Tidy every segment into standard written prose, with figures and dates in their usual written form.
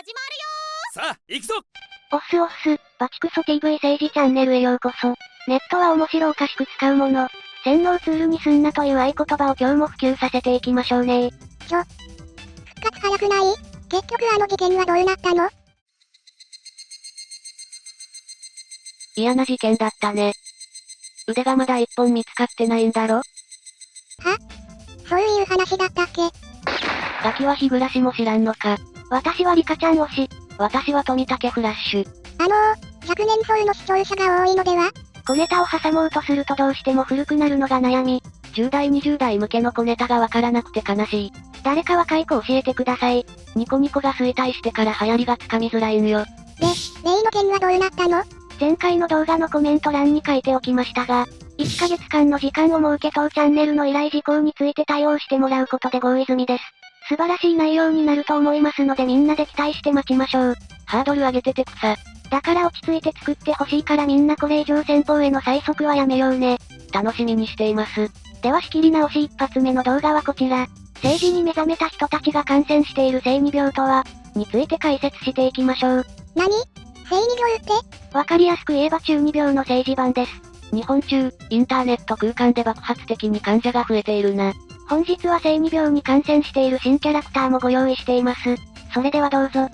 始まるよー。さあ、行くぞ。おっすおっす、バチクソ TV 政治チャンネルへようこそ。ネットは面白おかしく使うもの。洗脳ツールにすんなという合言葉を今日も普及させていきましょうね。復活早くない？結局あの事件はどうなったの？嫌な事件だったね。腕がまだ一本見つかってないんだろ？そういう話だったっけ？ガキは日暮らしも知らんのか。私はリカちゃん推し。私は富武フラッシュ。100年層の視聴者が多いのでは？小ネタを挟もうとするとどうしても古くなるのが悩み。10代20代向けの小ネタがわからなくて悲しい。誰か若い子教えてください。ニコニコが衰退してから流行りがつかみづらいんよ。で、例の件はどうなったの？前回の動画のコメント欄に書いておきましたが、1ヶ月間の時間を設け当チャンネルの依頼事項について対応してもらうことで合意済みです。素晴らしい内容になると思いますのでみんなで期待して待ちましょう。ハードル上げてて草。だから落ち着いて作ってほしいからみんなこれ以上先方への催促はやめようね。楽しみにしています。では仕切り直し一発目の動画はこちら。政治に目覚めた人たちが感染している性二病とは、について解説していきましょう。何？性二病って？わかりやすく言えば中二病の政治版です。日本中、インターネット空間で爆発的に患者が増えているな。本日は性二病に感染している新キャラクターもご用意しています。それではどうぞ。財源が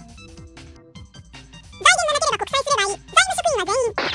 なければ国債すればいい。財務職員は全員。この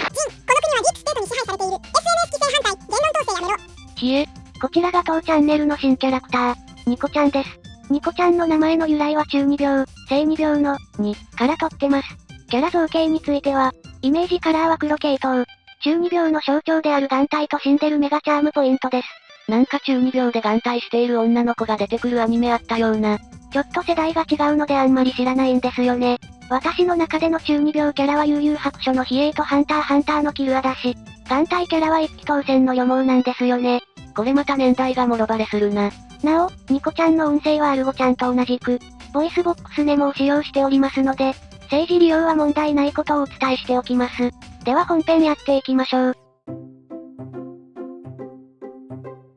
国はディープステートに支配されている。SNS 規制反対。言論統制やめろ。ひえ、こちらが当チャンネルの新キャラクター、ニコちゃんです。ニコちゃんの名前の由来は中二病、性二病の、2から取ってます。キャラ造形については、イメージカラーは黒系統。中二病の象徴である眼帯と死んでる目がチャームポイントです。なんか中二病で眼帯している女の子が出てくるアニメあったような。ちょっと世代が違うのであんまり知らないんですよね。私の中での中二病キャラは悠々白書の比叡とハンターのキルアだし、眼帯キャラは一騎当選の予毛なんですよね。これまた年代がもろバレするな。なお、ニコちゃんの音声はアルゴちゃんと同じく、ボイスボックスメモを使用しておりますので、政治利用は問題ないことをお伝えしておきます。では本編やっていきましょう。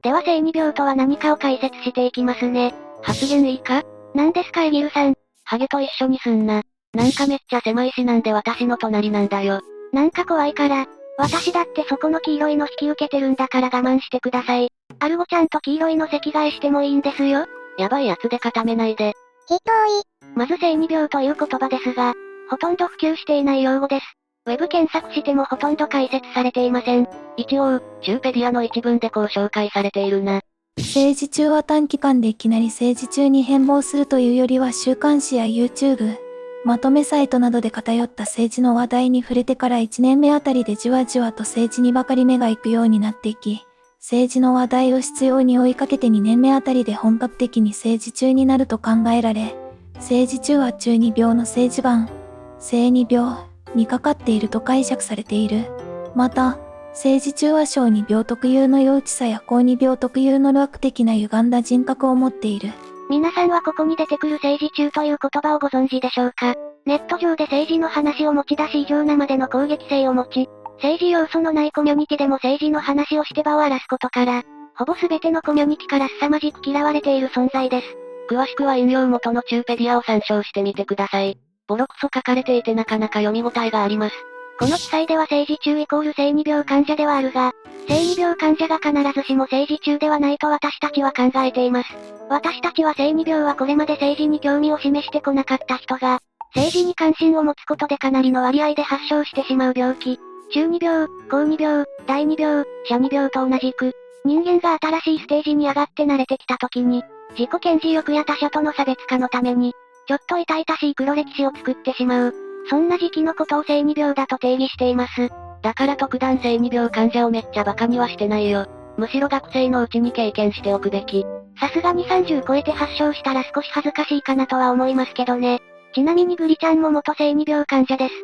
では性二病とは何かを解説していきますね。発言いいか？何ですかエギルさん。ハゲと一緒にすんな。なんかめっちゃ狭いしなんで私の隣なんだよ。なんか怖いから。私だってそこの黄色いの引き受けてるんだから我慢してください。アルゴちゃんと黄色いの席替えしてもいいんですよ。やばいやつで固めないで。ひどい。まず性二病という言葉ですが、ほとんど普及していない用語です。ウェブ検索してもほとんど解説されていません。一応、チューペディアの一文でこう紹介されているな。政治中は短期間でいきなり政治中に変貌するというよりは週刊誌や YouTube、まとめサイトなどで偏った政治の話題に触れてから1年目あたりでじわじわと政治にばかり目が行くようになっていき、政治の話題を執拗に追いかけて2年目あたりで本格的に政治中になると考えられ、政治中は中二病の政治版、性二病にかかっていると解釈されている。また、政治中は小二病特有の幼稚さや高二病特有の楽的な歪んだ人格を持っている。皆さんはここに出てくる政治中という言葉をご存知でしょうか？ネット上で政治の話を持ち出し異常なまでの攻撃性を持ち、政治要素のないコミュニティでも政治の話をして場を荒らすことから、ほぼ全てのコミュニティから凄まじく嫌われている存在です。詳しくは引用元のチューペディアを参照してみてください。ボロクソ書かれていてなかなか読み応えがあります。この記載では政治中イコール性二病患者ではあるが、性二病患者が必ずしも政治中ではないと私たちは考えています。私たちは性二病はこれまで政治に興味を示してこなかった人が、政治に関心を持つことでかなりの割合で発症してしまう病気。中二病、高二病、大二病、社二病と同じく、人間が新しいステージに上がって慣れてきた時に、自己顕示欲や他者との差別化のために、ちょっと痛々しい黒歴史を作ってしまう。そんな時期のことを性二病だと定義しています。だから特段性二病患者をめっちゃバカにはしてないよ。むしろ学生のうちに経験しておくべき。さすがに30超えて発症したら少し恥ずかしいかなとは思いますけどね。ちなみにグリちゃんも元性二病患者です。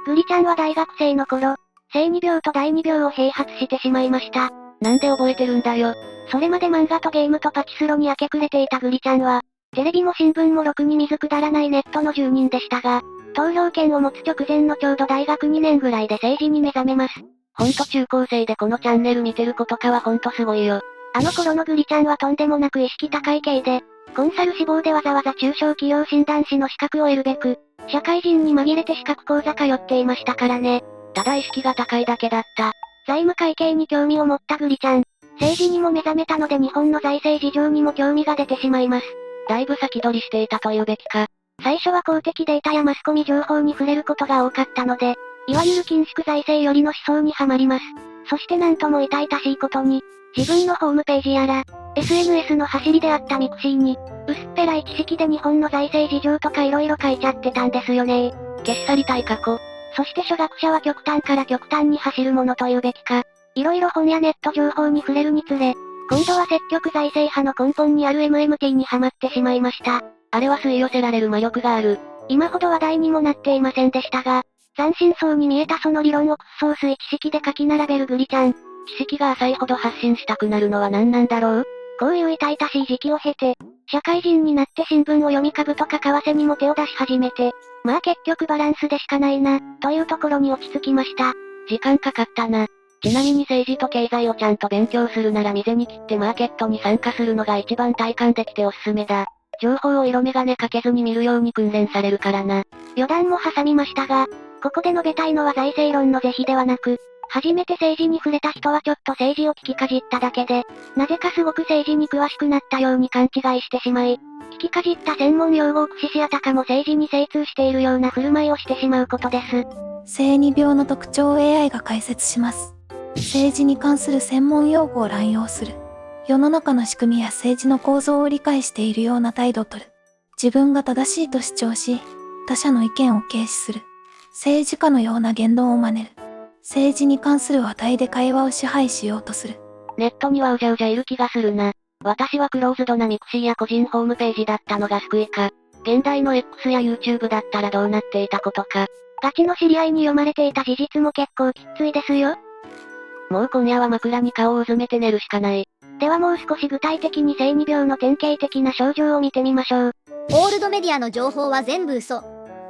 グリちゃんは大学生の頃、性二病と第二病を併発してしまいました。なんで覚えてるんだよ。それまで漫画とゲームとパチスロに明け暮れていたグリちゃんは、テレビも新聞もろくに水くだらないネットの住人でしたが、投票権を持つ直前のちょうど大学2年ぐらいで政治に目覚めます。ほんと中高生でこのチャンネル見てる子とかはほんとすごいよ。あの頃のグリちゃんはとんでもなく意識高い系で、コンサル志望でわざわざ中小企業診断士の資格を得るべく、社会人に紛れて資格講座通っていましたからね。ただ意識が高いだけだった。財務会計に興味を持ったグリちゃん。政治にも目覚めたので日本の財政事情にも興味が出てしまいます。だいぶ先取りしていたというべきか。最初は公的データやマスコミ情報に触れることが多かったので、いわゆる緊縮財政よりの思想にはまります。そしてなんとも痛々しいことに、自分のホームページやら、SNS の走りであったミクシーに、薄っぺらい知識で日本の財政事情とか色々書いちゃってたんですよね。消し去りたい過去。そして初学者は極端から極端に走るものというべきか。色々本やネット情報に触れるにつれ、今度は積極財政派の根本にある MMT にはまってしまいました。あれは吸い寄せられる魔力がある。今ほど話題にもなっていませんでしたが、斬新そうに見えたその理論をソース一式で書き並べるグリちゃん。知識が浅いほど発信したくなるのは何なんだろう？こういう痛々しい時期を経て、社会人になって新聞を読み株とか為替にも手を出し始めて、まあ結局バランスでしかないな、というところに落ち着きました。時間かかったな。ちなみに政治と経済をちゃんと勉強するなら店に切ってマーケットに参加するのが一番体感できておすすめだ。情報を色眼鏡かけずに見るように訓練されるからな。余談も挟みましたが、ここで述べたいのは財政論の是非ではなく、初めて政治に触れた人はちょっと政治を聞きかじっただけで、なぜかすごく政治に詳しくなったように勘違いしてしまい、聞きかじった専門用語を駆使しあたかも政治に精通しているような振る舞いをしてしまうことです。性二病の特徴を AI が解説します。政治に関する専門用語を乱用する。世の中の仕組みや政治の構造を理解しているような態度をとる。自分が正しいと主張し、他者の意見を軽視する。政治家のような言動を真似る。政治に関する話題で会話を支配しようとする。ネットにはうじゃうじゃいる気がするな。私はクローズドなミクシーや個人ホームページだったのが救いか。現代の X や YouTube だったらどうなっていたことか。ガチの知り合いに読まれていた事実も結構きついですよ。もう今夜は枕に顔をうずめて寝るしかない。ではもう少し具体的に性二病の典型的な症状を見てみましょう。オールドメディアの情報は全部嘘。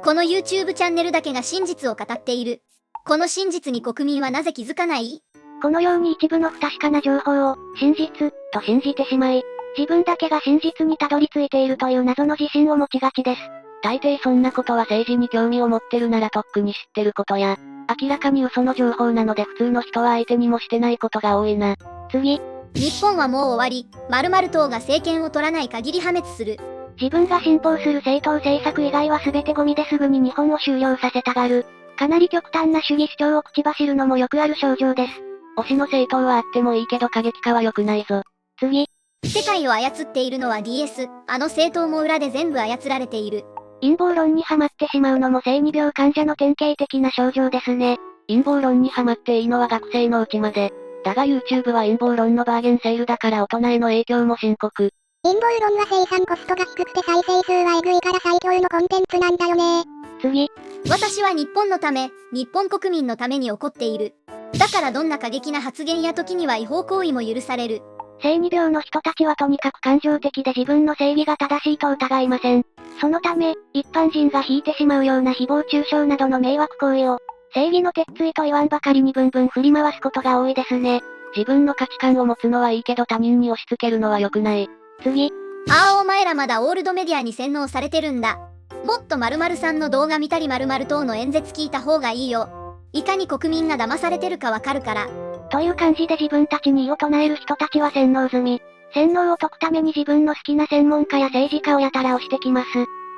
この YouTube チャンネルだけが真実を語っている。この真実に国民はなぜ気づかない？このように一部の不確かな情報を、真実、と信じてしまい、自分だけが真実にたどり着いているという謎の自信を持ちがちです。大抵そんなことは政治に興味を持ってるならとっくに知ってることや、明らかに嘘の情報なので普通の人は相手にもしてないことが多いな。次。日本はもう終わり、〇〇党が政権を取らない限り破滅する。自分が信奉する政党政策以外は全てゴミですぐに日本を終了させたがる。かなり極端な主義主張を口走るのもよくある症状です。推しの政党はあってもいいけど過激化は良くないぞ。次。世界を操っているのは DS、あの政党も裏で全部操られている。陰謀論にはまってしまうのも性二病患者の典型的な症状ですね。陰謀論にはまっていいのは学生のうちまで。だが YouTube は陰謀論のバーゲンセールだから大人への影響も深刻。陰謀論は生産コストが低くて再生数はエグいから最強のコンテンツなんだよね。次。私は日本のため、日本国民のために怒っている。だからどんな過激な発言や時には違法行為も許される。性二病の人たちはとにかく感情的で自分の正義が正しいと疑いません。そのため、一般人が引いてしまうような誹謗中傷などの迷惑行為を、正義の鉄槌と言わんばかりにブンブン振り回すことが多いですね。自分の価値観を持つのはいいけど他人に押し付けるのは良くない。次。ああお前らまだオールドメディアに洗脳されてるんだ。もっと〇〇さんの動画見たり〇〇党の演説聞いた方がいいよ。いかに国民が騙されてるかわかるから。という感じで自分たちに異を唱える人たちは洗脳済み。洗脳を解くために自分の好きな専門家や政治家をやたら押してきます。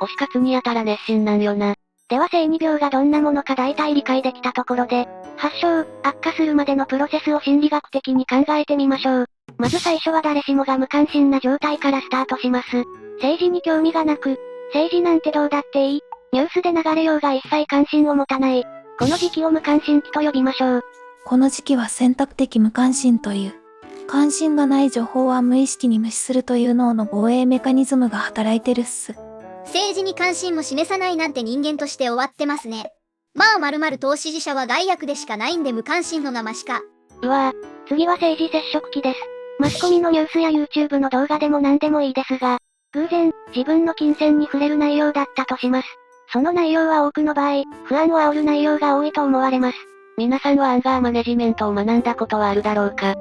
推し活にやたら熱心なんよな。では性二病がどんなものか大体理解できたところで、発症、悪化するまでのプロセスを心理学的に考えてみましょう。まず最初は誰しもが無関心な状態からスタートします。政治に興味がなく、政治なんてどうだっていい。ニュースで流れようが一切関心を持たない。この時期を無関心期と呼びましょう。この時期は選択的無関心という。関心がない情報は無意識に無視するという脳の防衛メカニズムが働いてるっす。政治に関心も示さないなんて人間として終わってますね。まあ〇〇党支持者は害悪でしかないんで無関心のがマシか。うわぁ、次は政治接触期です。マスコミのニュースや YouTube の動画でも何でもいいですが、偶然、自分の金銭に触れる内容だったとします。その内容は多くの場合、不安を煽る内容が多いと思われます。皆さんはアンガーマネジメントを学んだことはあるだろうか。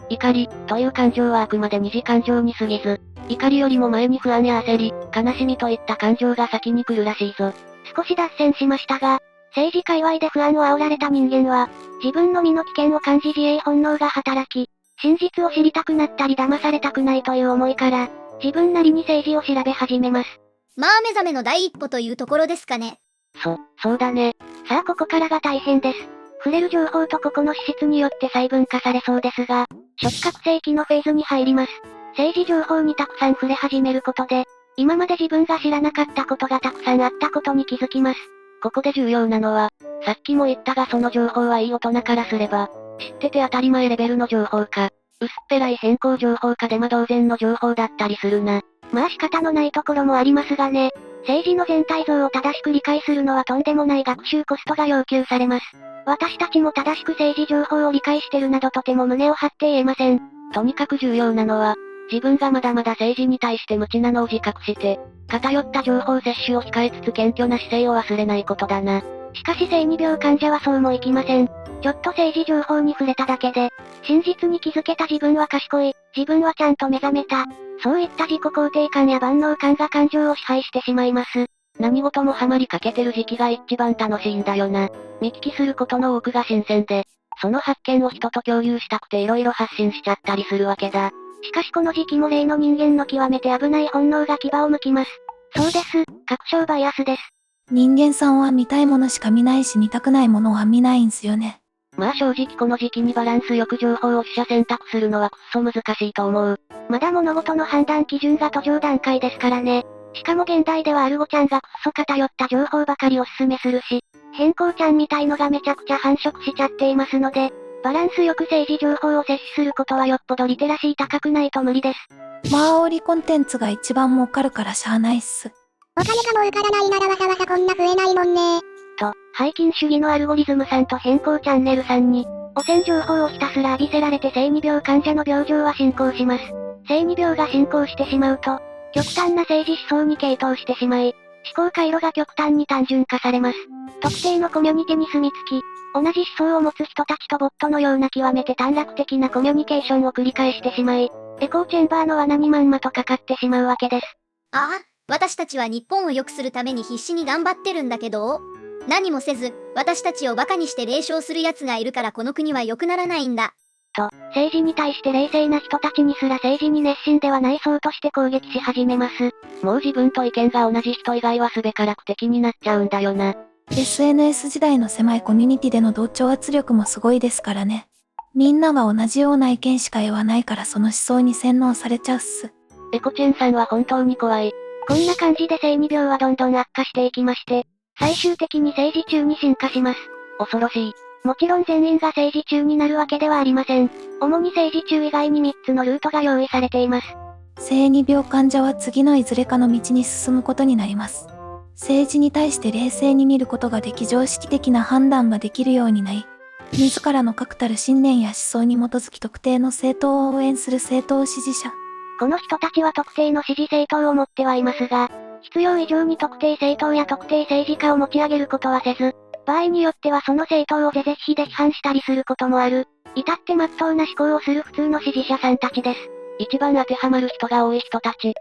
怒り、という感情はあくまで二次感情に過ぎず、怒りよりも前に不安や焦り、悲しみといった感情が先に来るらしいぞ。少し脱線しましたが、政治界隈で不安を煽られた人間は、自分の身の危険を感じ自衛本能が働き、真実を知りたくなったり騙されたくないという思いから、自分なりに政治を調べ始めます。まあ目覚めの第一歩というところですかね。そうだね。さあここからが大変です。触れる情報と個々の資質によって細分化されそうですが、初期覚醒期のフェーズに入ります。政治情報にたくさん触れ始めることで、今まで自分が知らなかったことがたくさんあったことに気づきます。ここで重要なのは、さっきも言ったがその情報はいい大人からすれば、知ってて当たり前レベルの情報か、薄っぺらい変更情報かで同然の情報だったりするな。まあ仕方のないところもありますがね。政治の全体像を正しく理解するのはとんでもない学習コストが要求されます。私たちも正しく政治情報を理解してるなどとても胸を張って言えません。とにかく重要なのは、自分がまだまだ政治に対して無知なのを自覚して、偏った情報摂取を控えつつ謙虚な姿勢を忘れないことだな。しかし性二病患者はそうもいきません。ちょっと政治情報に触れただけで、真実に気づけた自分は賢い、自分はちゃんと目覚めた。そういった自己肯定感や万能感が感情を支配してしまいます。何事もハマりかけてる時期が一番楽しいんだよな。見聞きすることの多くが新鮮で、その発見を人と共有したくて色々発信しちゃったりするわけだ。しかしこの時期も例の人間の極めて危ない本能が牙を剥きます。そうです、確証バイアスです。人間さんは見たいものしか見ないし見たくないものは見ないんすよね。まあ正直この時期にバランスよく情報を取捨選択するのはくっそ難しいと思う。まだ物事の判断基準が途上段階ですからね。しかも現代ではアルゴちゃんがくっそ偏った情報ばかりおすすめするし、変更ちゃんみたいのがめちゃくちゃ繁殖しちゃっていますので、バランスよく政治情報を摂取することはよっぽどリテラシー高くないと無理です。まあ煽りコンテンツが一番儲かるからしゃあないっす。お金が儲からないならわさわさこんな増えないもんね。と、背筋主義のアルゴリズムさんと変更チャンネルさんに、汚染情報をひたすら浴びせられて性二病患者の病状は進行します。性二病が進行してしまうと、極端な政治思想に傾倒してしまい、思考回路が極端に単純化されます。特定のコミュニティに住み着き、同じ思想を持つ人たちとボットのような極めて短絡的なコミュニケーションを繰り返してしまい、エコーチェンバーの罠にまんまとかかってしまうわけです。ああ、私たちは日本を良くするために必死に頑張ってるんだけど、何もせず、私たちをバカにして冷笑する奴がいるからこの国は良くならないんだ。と、政治に対して冷静な人たちにすら政治に熱心ではない層として攻撃し始めます。もう自分と意見が同じ人以外はすべからく敵になっちゃうんだよな。SNS 時代の狭いコミュニティでの同調圧力もすごいですからね。みんなが同じような意見しか言わないからその思想に洗脳されちゃうっす。エコチェンさんは本当に怖い。こんな感じで性二病はどんどん悪化していきまして、最終的に政治中に進化します。恐ろしい。もちろん全員が政治中になるわけではありません。主に政治中以外に3つのルートが用意されています。性二病患者は次のいずれかの道に進むことになります。政治に対して冷静に見ることができ常識的な判断ができるようになり、自らの確たる信念や思想に基づき特定の政党を応援する政党支持者。この人たちは特定の支持政党を持ってはいますが、必要以上に特定政党や特定政治家を持ち上げることはせず、場合によってはその政党を是々非々で批判したりすることもある、至って真っ当な思考をする普通の支持者さんたちです。一番当てはまる人が多い人たち。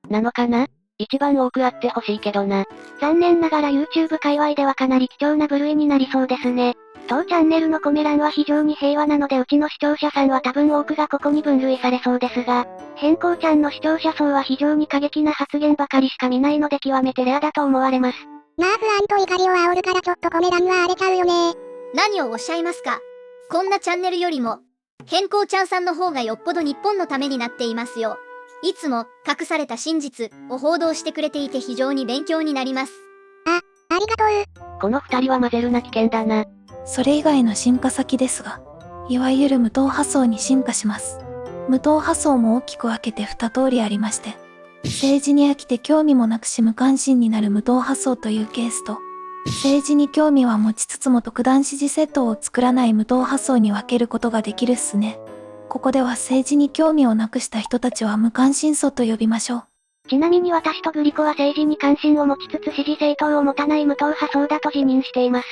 なのかな？一番多くあってほしいけどな。残念ながら YouTube 界隈ではかなり貴重な部類になりそうですね。当チャンネルのコメ欄は非常に平和なのでうちの視聴者さんは多分多くがここに分類されそうですが、変更ちゃんの視聴者層は非常に過激な発言ばかりしか見ないので極めてレアだと思われます。まあ不安と怒りを煽るからちょっとコメ欄は荒れちゃうよね。何をおっしゃいますか。こんなチャンネルよりも、変更ちゃんさんの方がよっぽど日本のためになっていますよ。いつも隠された真実を報道してくれていて非常に勉強になります。ありがとう。この二人は混ぜるな危険だな。それ以外の進化先ですが、いわゆる無党派層に進化します。無党派層も大きく分けて2通りありまして、政治に飽きて興味もなくし無関心になる無党派層というケースと、政治に興味は持ちつつも特段支持政党を作らない無党派層に分けることができるっすね。ここでは政治に興味をなくした人たちは無関心層と呼びましょう。ちなみに私とグリコは政治に関心を持ちつつ支持政党を持たない無党派層だと自認しています。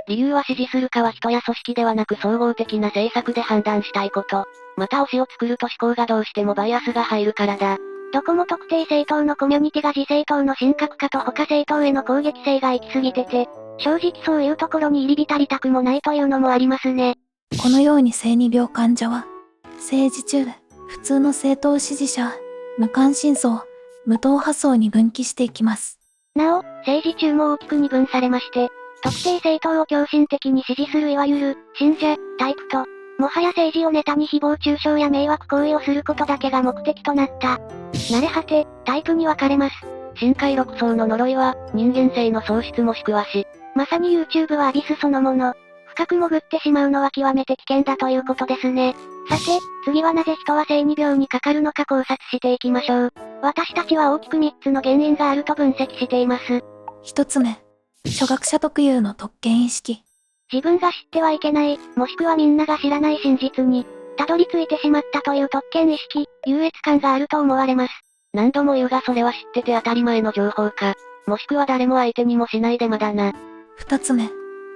理由は支持するかは人や組織ではなく総合的な政策で判断したいこと。また推しを作ると思考がどうしてもバイアスが入るからだ。どこも特定政党のコミュニティが自政党の神格化と他政党への攻撃性が行き過ぎてて、正直そういうところに入り浸りたくもないというのもありますね。このように性2病患者は、政治中、普通の政党支持者、無関心層、無党派層に分岐していきます。なお、政治中も大きく二分されまして、特定政党を狂信的に支持するいわゆる、信者、タイプと、もはや政治をネタに誹謗中傷や迷惑行為をすることだけが目的となった。慣れ果て、タイプに分かれます。深海6層の呪いは、人間性の喪失もしくは死。まさに YouTube はアビスそのもの。深く潜ってしまうのは極めて危険だということですね。さて、次はなぜ人は性2病にかかるのか考察していきましょう。私たちは大きく3つの原因があると分析しています。1つ目。初学者特有の特権意識。自分が知ってはいけない、もしくはみんなが知らない真実に、たどり着いてしまったという特権意識、優越感があると思われます。何度も言うがそれは知ってて当たり前の情報か。もしくは誰も相手にもしないでまだな。2つ目。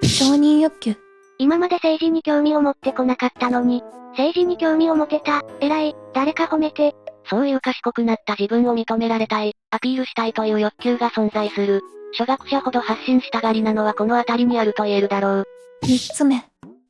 承認欲求。今まで政治に興味を持ってこなかったのに、政治に興味を持てた、偉い、誰か褒めて。そういう賢くなった自分を認められたい、アピールしたいという欲求が存在する。初学者ほど発信したがりなのはこのあたりにあると言えるだろう。3つ目。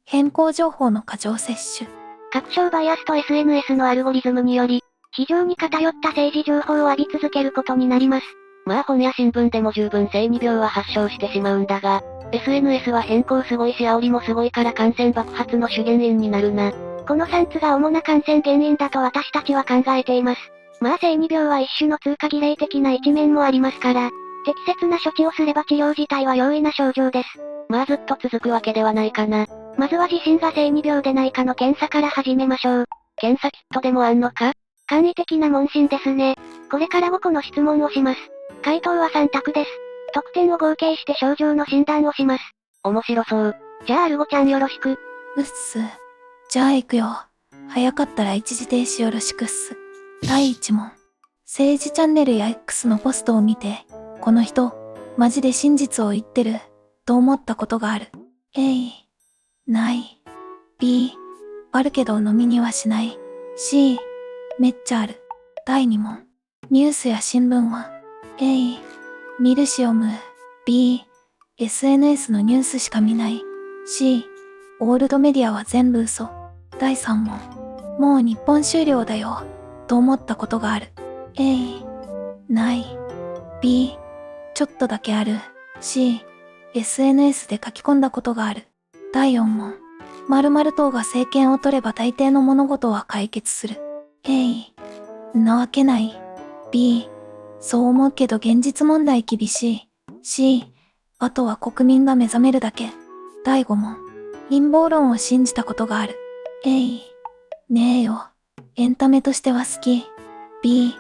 変更情報の過剰摂取。確証バイアスと SNS のアルゴリズムにより、非常に偏った政治情報を浴び続けることになります。まあ本や新聞でも十分性2病は発症してしまうんだが、SNS は変更すごいし煽りもすごいから感染爆発の主原因になるな。この3つが主な感染原因だと私たちは考えています。まあ性2病は一種の通過儀礼的な一面もありますから、適切な処置をすれば治療自体は容易な症状です。まあずっと続くわけではないかな。まずは自身が性2病でないかの検査から始めましょう。検査キットでもあんのか？簡易的な問診ですね。これから5個の質問をします。回答は3択です。得点を合計して症状の診断をします。面白そう。じゃあアルゴちゃんよろしく。うっす。じゃあ行くよ。早かったら一時停止よろしくっす。第1問。政治チャンネルや X のポストを見て、この人、マジで真実を言ってる、と思ったことがある。A、ない。B、あるけど飲みにはしない。C、めっちゃある。第2問。ニュースや新聞は A、見るし読む。B、SNS のニュースしか見ない。C、オールドメディアは全部嘘。第3問。もう日本終了だよ、と思ったことがある。A、ない。B、ちょっとだけある。C、SNS で書き込んだことがある。第4問。〇〇党が政権を取れば大抵の物事は解決する。A、なわけない。B、そう思うけど現実問題厳しい。C、あとは国民が目覚めるだけ。第5問。陰謀論を信じたことがある。A、ねえよ。エンタメとしては好き。B、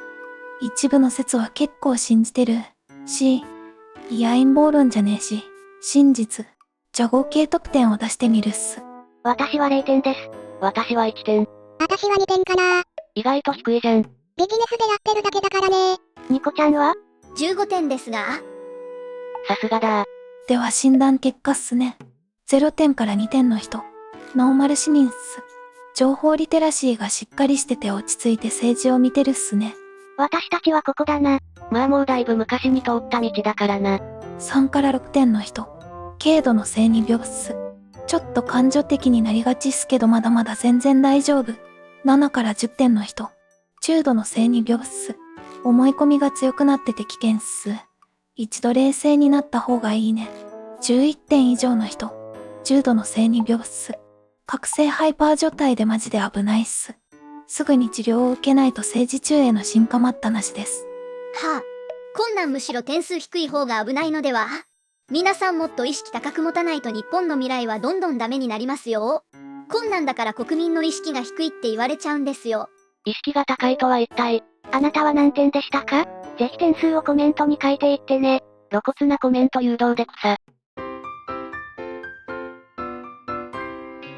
一部の説は結構信じてる。C、いや陰謀論じゃねえし、真実。じゃ合計得点を出してみるっす。私は0点です。私は1点。私は2点かな。意外と低いじゃん。ビジネスでやってるだけだからね。ニコちゃんは15点ですが、さすがだ。では診断結果っすね。0点から2点の人。ノーマル市民っす。情報リテラシーがしっかりしてて落ち着いて政治を見てるっすね。私たちはここだな。まあもうだいぶ昔に通った道だからな。3から6点の人。軽度の性2病っす。ちょっと感情的になりがちっすけどまだまだ全然大丈夫。7から10点の人。中度の性2病っす。思い込みが強くなってて危険っす。一度冷静になった方がいいね。11点以上の人。重度の性2病っす。覚醒ハイパー状態でマジで危ないっす。すぐに治療を受けないと政治中への進化待ったなしです。はあ、こんなんむしろ点数低い方が危ないのでは。皆さんもっと意識高く持たないと日本の未来はどんどんダメになりますよ。こんなんだから国民の意識が低いって言われちゃうんですよ。意識が高いとは一体。あなたは何点でしたか？ぜひ点数をコメントに書いていってね。露骨なコメント誘導で草。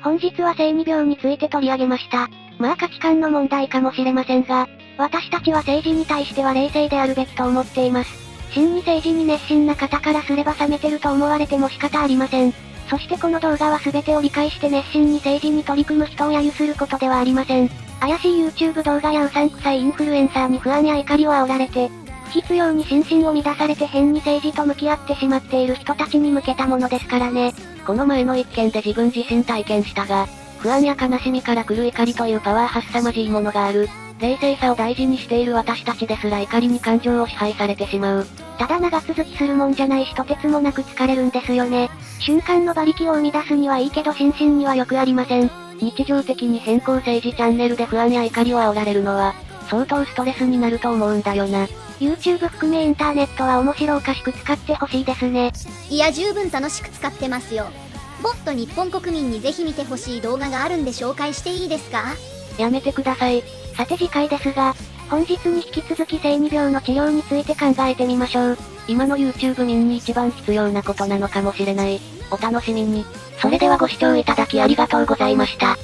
本日は性2病について取り上げました。まあ価値観の問題かもしれませんが、私たちは政治に対しては冷静であるべきと思っています。真に政治に熱心な方からすれば冷めてると思われても仕方ありません。そしてこの動画は全てを理解して熱心に政治に取り組む人を揶揄することではありません。怪しい YouTube 動画やうさんくさいインフルエンサーに不安や怒りを煽られて、不必要に心身を乱されて変に政治と向き合ってしまっている人たちに向けたものですからね。この前の一件で自分自身体験したが、不安や悲しみから来る怒りというパワーは凄まじいものがある。冷静さを大事にしている私たちですら怒りに感情を支配されてしまう。ただ長続きするもんじゃないしとてつもなく疲れるんですよね。瞬間の馬力を生み出すにはいいけど心身には良くありません。日常的に変更政治チャンネルで不安や怒りを煽られるのは、相当ストレスになると思うんだよな。YouTube 含めインターネットは面白おかしく使ってほしいですね。いや十分楽しく使ってますよ。もっと日本国民にぜひ見てほしい動画があるんで紹介していいですか？やめてください。さて次回ですが、本日に引き続き性2病の治療について考えてみましょう。今の YouTube 民に一番必要なことなのかもしれない。お楽しみに。それではご視聴いただきありがとうございました。